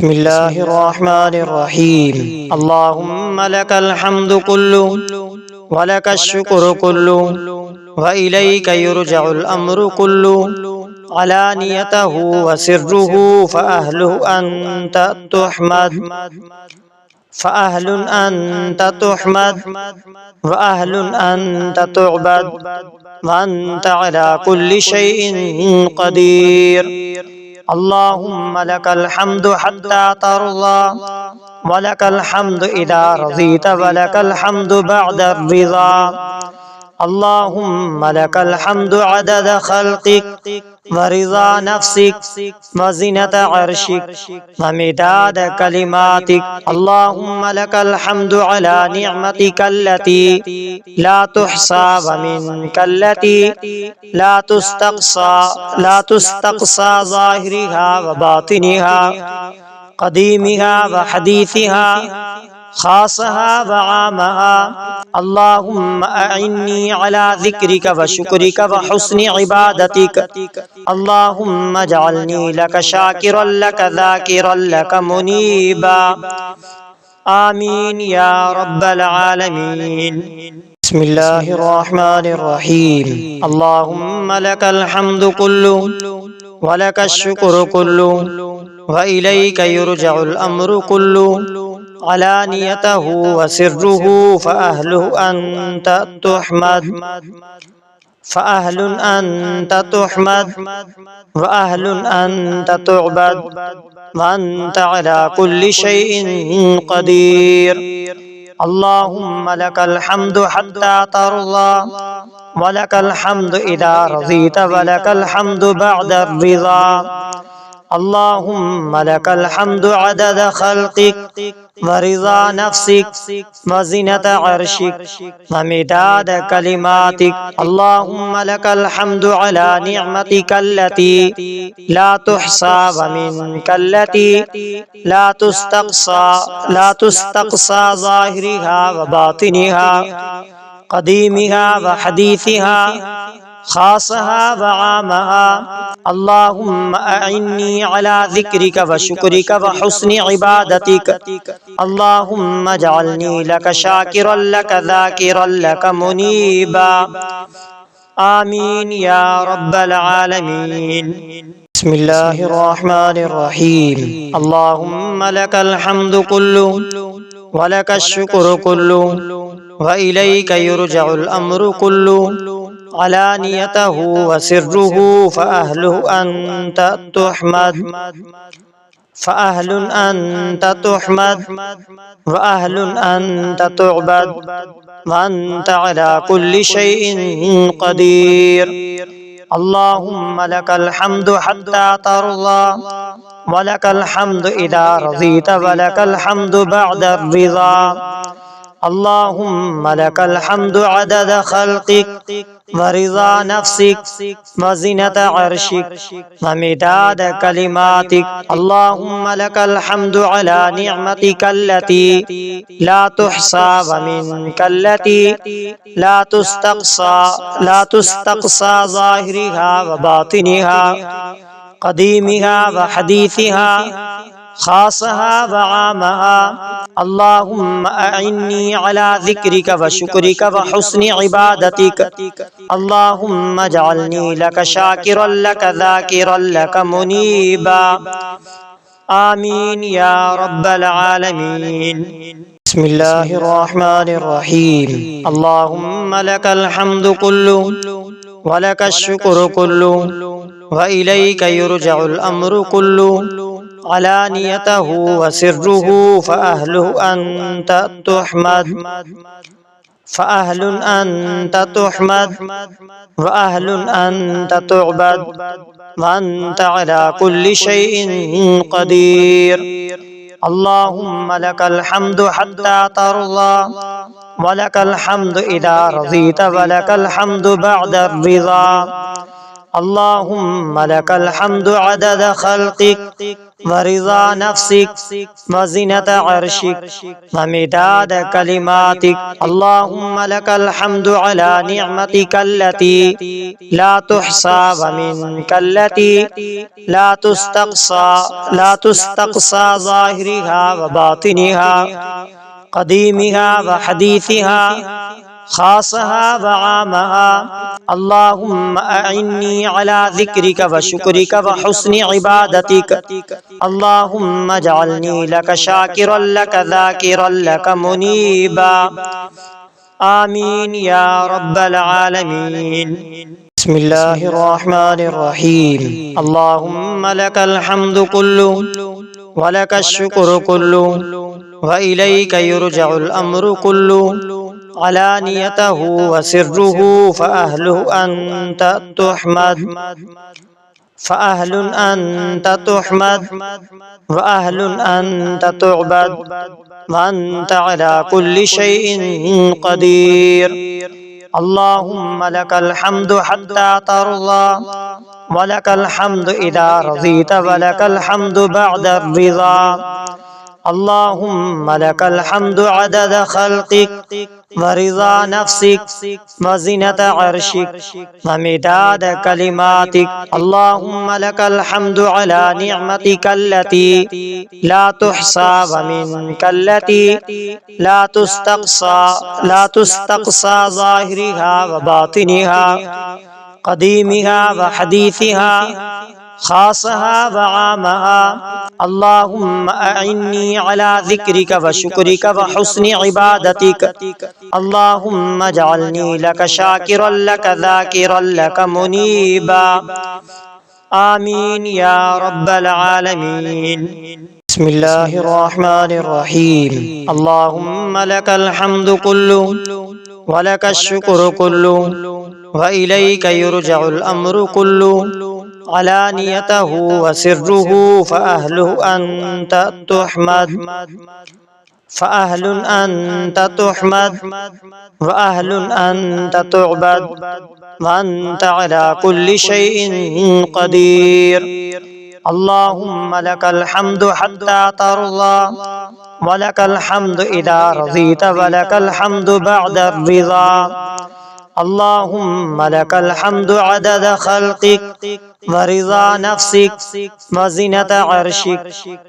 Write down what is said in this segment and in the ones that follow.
بسم الله الرحمن الرحيم اللهم لك الحمد كله ولك الشكر كله وإليك يرجع الأمر كله علانيته وسره فأهل أنت تحمد وأهل أنت تعبد وأنت على كل شيء قدير اللهم لك الحمد حتى ترضى ولك الحمد إذا رضيت ولك الحمد بعد الرضا اللهم لك الحمد عدد خلقك ورضا نفسك وزنة عرشك ومداد كلماتك اللهم لك الحمد على نعمتك التي لا تحصى ومنك التي لا تستقصى ظاهرها وباطنها قديمها وحديثها خاصها وعامها اللهم أعني على ذكرك وشكرك وحسن عبادتك اللهم اجعلني لك شاكرا لك ذاكرا لك منيبا آمين يا رب العالمين بسم الله الرحمن الرحيم اللهم لك الحمد كله ولك الشكر كله وإليك يرجع الأمر كله علانيته وسره فأهل أنت تحمد وأهل أنت تعبد وأنت على كل شيء قدير اللهم لك الحمد حتى ترضى ولك الحمد إذا رضيت ولك الحمد بعد الرضا اللهم لك الحمد عدد خلقك ورضا نفسك وزنة عرشك ومداد كلماتك اللهم لك الحمد على نعمتك التي لا تحصى ومنك التي لا تستقصى ظاهرها وباطنها قديمها وحديثها خاصها وعامها اللهم أعني على ذكرك وشكرك وحسن عبادتك اللهم اجعلني لك شاكرا لك ذاكرا لك منيبا آمين يا رب العالمين بسم الله الرحمن الرحيم اللهم لك الحمد كله ولك الشكر كله وإليك يرجع الأمر كله علانيته وسره فأهل أنت تحمد وأهل أنت تعبد وأنت على كل شيء قدير اللهم لك الحمد حتى ترضى ولك الحمد إذا رضيت ولك الحمد بعد الرضا اللهم لك الحمد عدد خلقك ورضا نفسك وزنة عرشك ومداد كلماتك اللهم لك الحمد على نعمتك التي لا تحصى ومنك التي لا تستقصى ظاهرها وباطنها قديمها وحديثها خاصها وعامها اللهم أعني على ذكرك وشكرك وحسن عبادتك اللهم اجعلني لك شاكرا لك ذاكرا لك منيبا آمين يا رب العالمين بسم الله الرحمن الرحيم اللهم لك الحمد كله ولك الشكر كله وإليك يرجع الأمر كله علانيته وسره فأهل أنت تحمد وأهل أنت تعبد وأنت على كل شيء قدير اللهم لك الحمد حتى ترضى ولك الحمد إذا رضيت ولك الحمد بعد الرضا اللهم لك الحمد عدد خلقك ورضا نفسك وزنة عرشك ومداد كلماتك. اللهم لك الحمد على نعمتك التي لا تحصى ومنك التي لا تستقصى ظاهرها وباطنها قديمها وحديثها خاصها وعامها. اللهم أعني على ذكرك وشكرك وحسن عبادتك. اللهم اجعلني لك شاكرا لك ذاكرا لك منيبا. آمين يا رب العالمين. بسم الله الرحمن الرحيم. اللهم لك الحمد كله ولك الشكر كله وإليك يرجع الأمر كله علانيته وسره فأهله أنت تحمد وأهل أنت تعبد وأنت على كل شيء قدير. اللهم لك الحمد حتى ترضى ولك الحمد إذا رضيت ولك الحمد بعد الرضا. اللهم لك الحمد عدد خلقك ورضا نفسك وزنة عرشك ومداد كلماتك. اللهم لك الحمد على نعمتك التي لا تحصى ومنك التي لا تستقصى ظاهرها وباطنها قديمها وحديثها خاصها وعامها. اللهم أعني على ذكرك وشكرك وحسن عبادتك. اللهم اجعلني لك شاكرا لك ذاكرا لك منيبا. آمين يا رب العالمين. بسم الله الرحمن الرحيم. اللهم لك الحمد كله ولك الشكر كله وإليك يرجع الأمر كله علانيته وسره فأهله أنت تحمد وأهل أنت تعبد وأنت على كل شيء قدير. اللهم لك الحمد حتى ترضى ولك الحمد إذا رضيت ولك الحمد بعد الرضا. اللهم لك الحمد عدد خلقك ورضا نفسك وزنة عرشك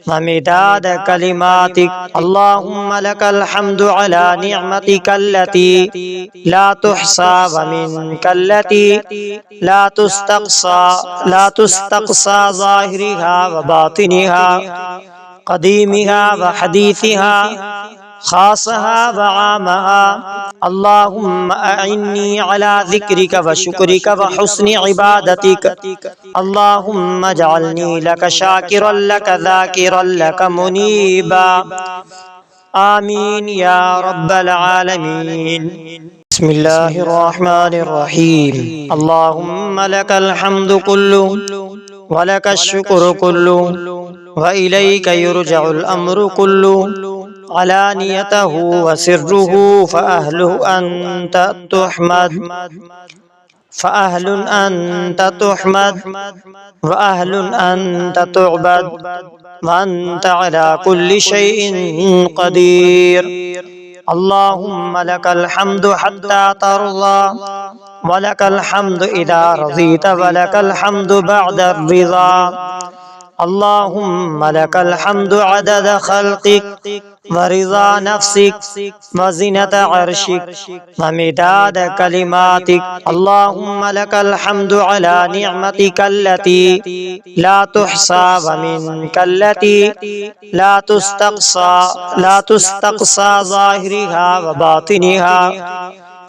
ومداد كلماتك. اللهم لك الحمد على نعمتك التي لا تحصى ومنك التي لا تستقصى ظاهرها وباطنها قديمها وحديثها خاصها وعامها. اللهم أعني على ذكرك وشكرك وحسن عبادتك. اللهم اجعلني لك شاكرا لك ذاكرا لك منيبا. آمين يا رب العالمين. بسم الله الرحمن الرحيم. اللهم لك الحمد كله ولك الشكر كله وإليك يرجع الأمر كله علانيته وسره فأهله أنت تحمد وأهل أنت تعبد وأنت على كل شيء قدير. اللهم لك الحمد حتى ترضى ولك الحمد إذا رضيت ولك الحمد بعد الرضا. اللهم لك الحمد عدد خلقك ورضا نفسك وزنة عرشك ومداد كلماتك. اللهم لك الحمد على نعمتك التي لا تحصى ومنك التي لا تستقصى ظاهرها وباطنها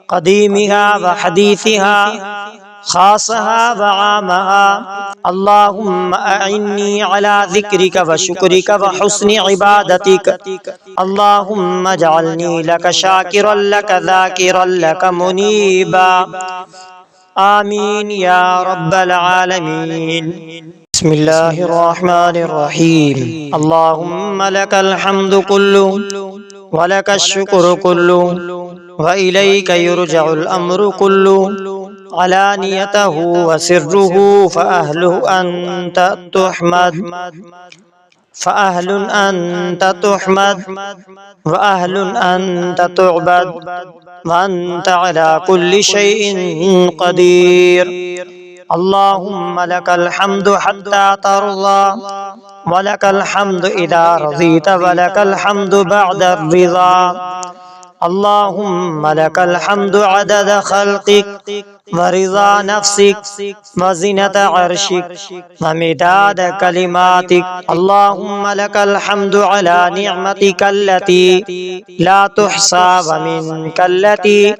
قديمها وحديثها خاصها وعامها. اللهم أعني على ذكرك وشكرك وحسن عبادتك. اللهم اجعلني لك شاكرا لك ذاكرا لك منيبا. آمين يا رب العالمين. بسم الله الرحمن الرحيم. اللهم لك الحمد كله ولك الشكر كله وإليك يرجع الأمر كله علانيته وسره فأهله أنت تحمد فأهل أنت تحمد وأهل أنت تعبد وأنت على كل شيء قدير اللهم لك الحمد حتى ترضى ولك الحمد إذا رضيت ولك الحمد بعد الرضا اللهم لك الحمد عدد خلقك ورضا نفسك وزنة عرشك ومداد كلماتك اللهم لك الحمد على نعمتك التي لا تحصى ومنك التي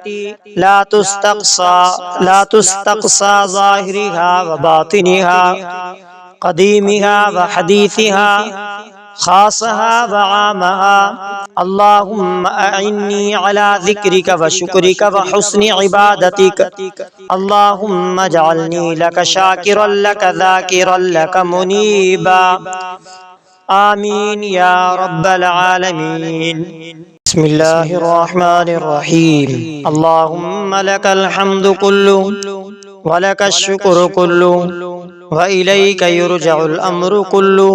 لا تستقصى ظاهرها وباطنها قديمها وحديثها خاصها وعامها اللهم أعني على ذكرك وشكرك وحسن عبادتك اللهم اجعلني لك شاكرا لك ذاكرا لك منيبا آمين يا رب العالمين بسم الله الرحمن الرحيم اللهم لك الحمد كله ولك الشكر كله وإليك يرجع الأمر كله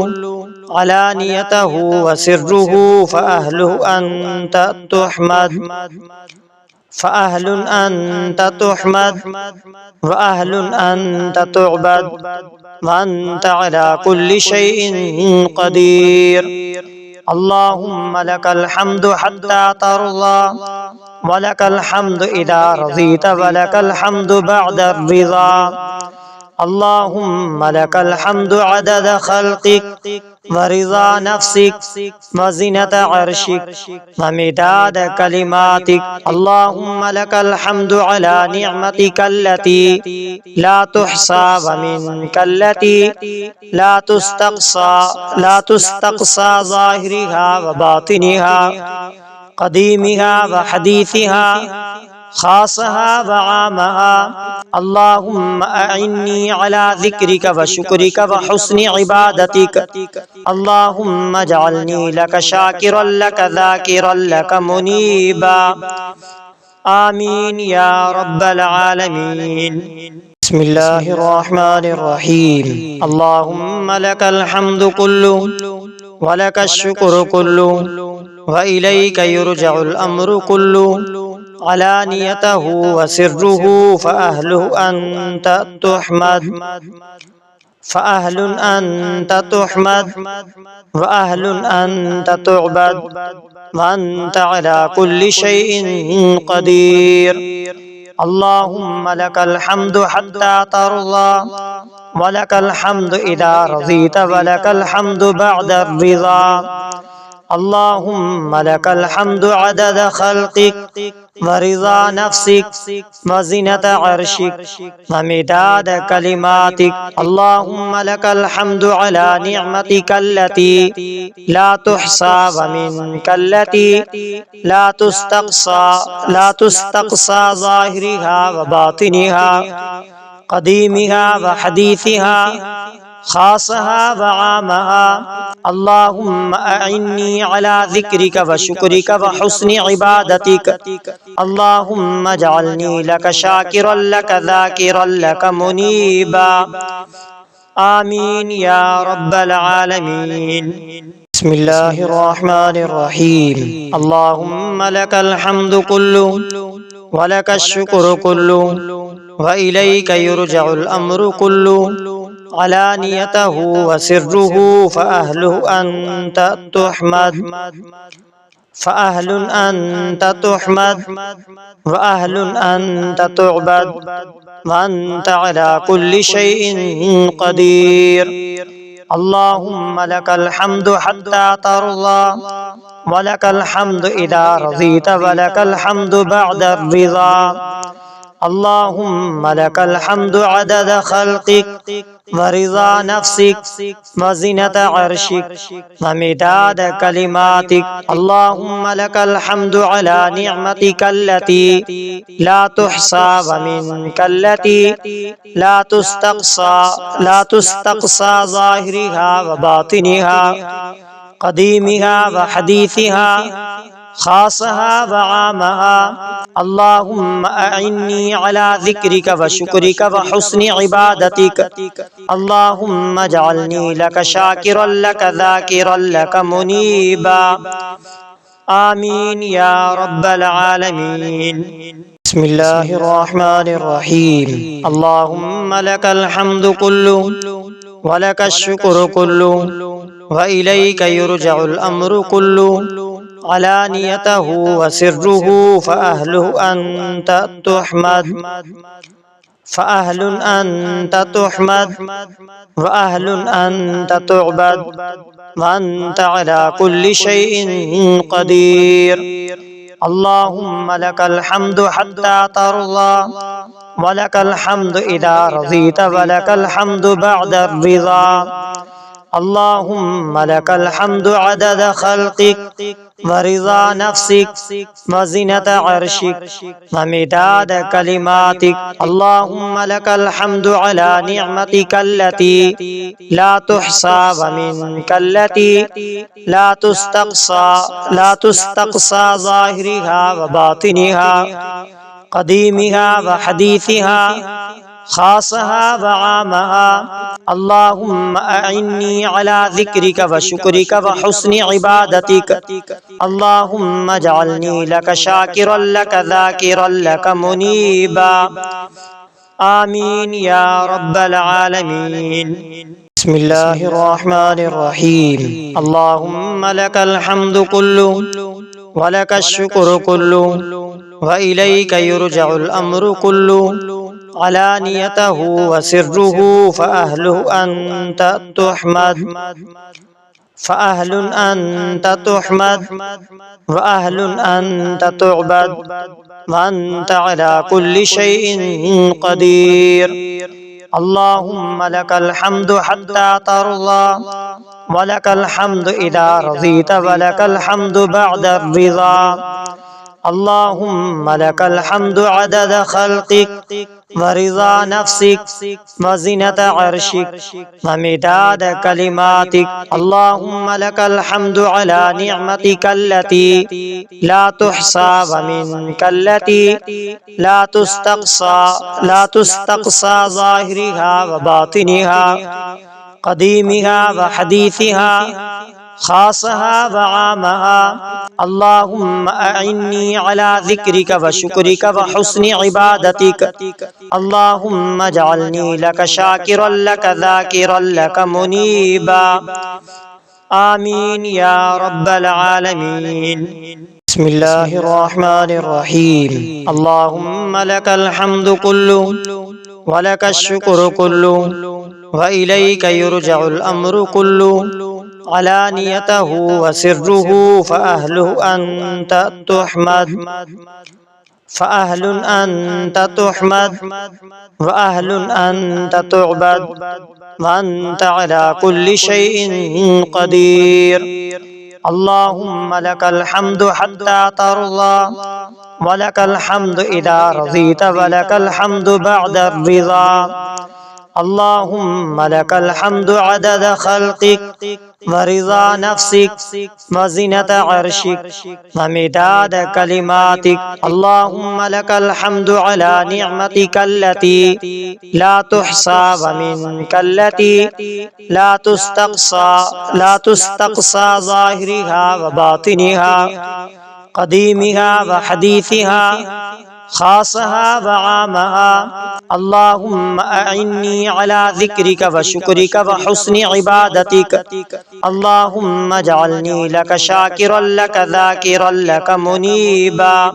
علانيته وسره فأهله أنت تحمد وأهل أنت تعبد وأنت على كل شيء قدير اللهم لك الحمد حتى ترضى ولك الحمد إذا رضيت ولك الحمد بعد الرضا اللهم لك الحمد عدد خلقك ورضا نفسك وزنة عرشك ومداد كلماتك اللهم لك الحمد على نعمتك التي لا تحصى ومنك التي لا تستقصى ظاهرها وباطنها قديمها وحديثها خاصها وعامها اللهم أعني على ذكرك وشكرك وحسن عبادتك اللهم اجعلني لك شاكرا لك ذاكرا لك منيبا آمين يا رب العالمين بسم الله الرحمن الرحيم اللهم لك الحمد كله ولك الشكر كله وإليك يرجع الأمر كله علانيته وسره فأهله أنت تحمد وأهل أنت تعبد وأنت على كل شيء قدير اللهم لك الحمد حتى ترضى ولك الحمد إذا رضيت ولك الحمد بعد الرضا اللهم لك الحمد عدد خلقك ورضا نفسك وزنة عرشك ومداد كلماتك اللهم لك الحمد على نعمتك التي لا تحصى ومنك التي لا تستقصى ظاهرها وباطنها قديمها وحديثها خاصها وعامها اللهم أعني على ذكرك وشكرك وحسن عبادتك اللهم اجعلني لك شاكرا لك ذاكرا لك منيبا آمين يا رب العالمين بسم الله الرحمن الرحيم اللهم لك الحمد كله ولك الشكر كله وإليك يرجع الأمر كله علانيته وسره فأهله أنت تحمد وأهل أنت تعبد وأنت على كل شيء قدير اللهم لك الحمد حتى ترضى ولك الحمد إذا رضيت ولك الحمد بعد الرضا اللهم لك الحمد عدد خلقك ورضا نفسك وزنة عرشك ومداد كلماتك اللهم لك الحمد على نعمتك التي لا تحصى ومنك التي لا تستقصى ظاهرها وباطنها قديمها وحديثها خاصها وعامها. اللهم أعني على ذكرك وشكرك وحسن عبادتك. اللهم اجعلني لك شاكرا لك ذاكرا لك منيبا. آمين يا رب العالمين. بسم الله الرحمن الرحيم. اللهم لك الحمد كله ولك الشكر كله وإليك يرجع الأمر كله علانيته وسره فأهله أنت تحمد فأهل أنت تحمد وأهل أنت تعبد وأنت على كل شيء قدير. اللهم لك الحمد حتى ترضى ولك الحمد إذا رضيت ولك الحمد بعد الرضا. اللهم لك الحمد عدد خلقك ورضا نفسك وزنة عرشك ومداد كلماتك. اللهم لك الحمد على نعمتك التي لا تحصى ومنك التي لا تستقصى ظاهرها وباطنها قديمها وحديثها خاصها وعامها. اللهم أعني على ذكرك وشكرك وحسن عبادتك. اللهم اجعلني لك شاكرا لك ذاكرا لك منيبا. آمين يا رب العالمين. بسم الله الرحمن الرحيم. اللهم لك الحمد كله ولك الشكر كله وإليك يرجع الأمر كله علانيته وسره فأهله أنت تحمد وأهل أنت تعبد وأنت على كل شيء قدير. اللهم لك الحمد حتى ترضى ولك الحمد إذا رضيت ولك الحمد بعد الرضا. اللهم لك الحمد عدد خلقك ورضا نفسك وزنة عرشك ومداد كلماتك. اللهم لك الحمد على نعمتك التي لا تحصى ومنك التي لا تستقصى ظاهرها وباطنها قديمها وحديثها خاصها وعامها. اللهم أعني على ذكرك وشكرك وحسن عبادتك. اللهم اجعلني لك شاكرا لك ذاكرا لك منيبا. آمين يا رب العالمين. بسم الله الرحمن الرحيم. اللهم لك الحمد كله ولك الشكر كله وإليك يرجع الأمر كله علانيته وسره فأهله أنت تحمد وأهل أنت تعبد وأنت على كل شيء قدير. اللهم لك الحمد حتى ترضى ولك الحمد إذا رضيت ولك الحمد بعد الرضا. اللهم لك الحمد عدد خلقك ورضا نفسك وزنة عرشك ومداد كلماتك. اللهم لك الحمد على نعمتك التي لا تحصى ومنك التي لا تستقصى ظاهرها وباطنها قديمها وحديثها خاصها وعامها. اللهم أعني على ذكرك وشكرك وحسن عبادتك. اللهم اجعلني لك شاكرا لك ذاكرا لك منيبا.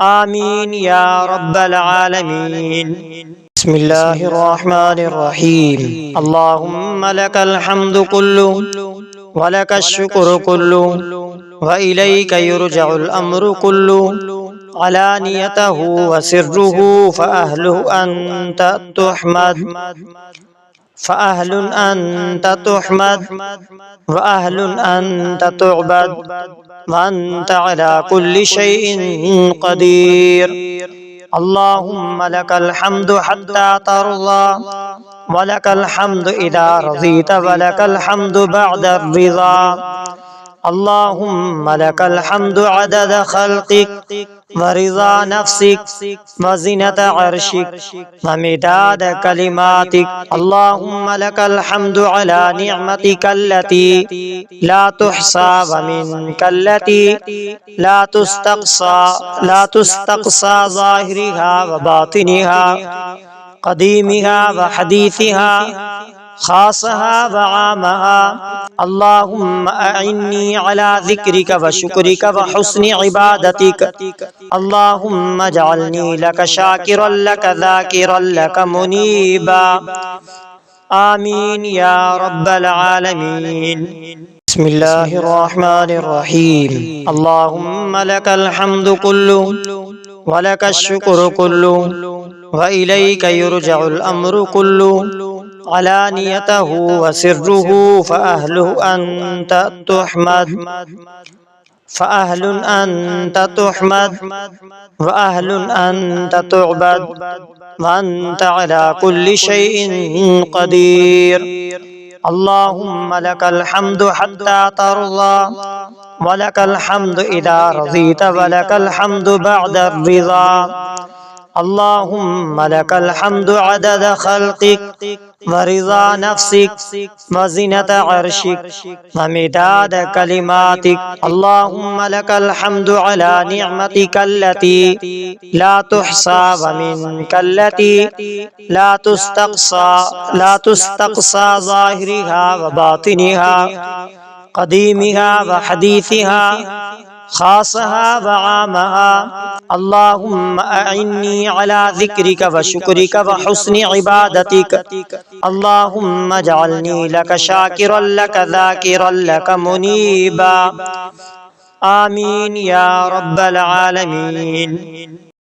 آمين يا رب العالمين. بسم الله الرحمن الرحيم. اللهم لك الحمد كله ولك الشكر كله وإليك يرجع الأمر كله علانيته وسره فأهله أنت تحمد وأهل أنت تعبد وأنت على كل شيء قدير. اللهم لك الحمد حتى ترضى ولك الحمد إذا رضيت ولك الحمد بعد الرضا. اللهم لك الحمد عدد خلقك ورضا نفسك وزنة عرشك ومداد كلماتك. اللهم لك الحمد على نعمتك التي لا تحصى ومنك التي لا تستقصى ظاهرها وباطنها قديمها وحديثها خاصها وعامها. اللهم أعني على ذكرك وشكرك وحسن عبادتك. اللهم اجعلني لك شاكرا لك ذاكرا لك منيبا. آمين يا رب العالمين. بسم الله الرحمن الرحيم. اللهم لك الحمد كله ولك الشكر كله وإليك يرجع الأمر كله علانيته وسره فأهله أنت تحمد وأهل أنت تعبد وأنت على كل شيء قدير. اللهم لك الحمد حتى ترضى ولك الحمد إذا رضيت ولك الحمد بعد الرضا. اللهم لك الحمد عدد خلقك ورضا نفسك وزنة عرشك ومداد كلماتك. اللهم لك الحمد على نعمتك التي لا تحصى ومنك التي لا تستقصى ظاهرها وباطنها قديمها وحديثها خاصها وعامها. اللهم أعني على ذكرك وشكرك وحسن عبادتك. اللهم اجعلني لك شاكرا لك ذاكرا لك منيبا. آمين يا رب العالمين.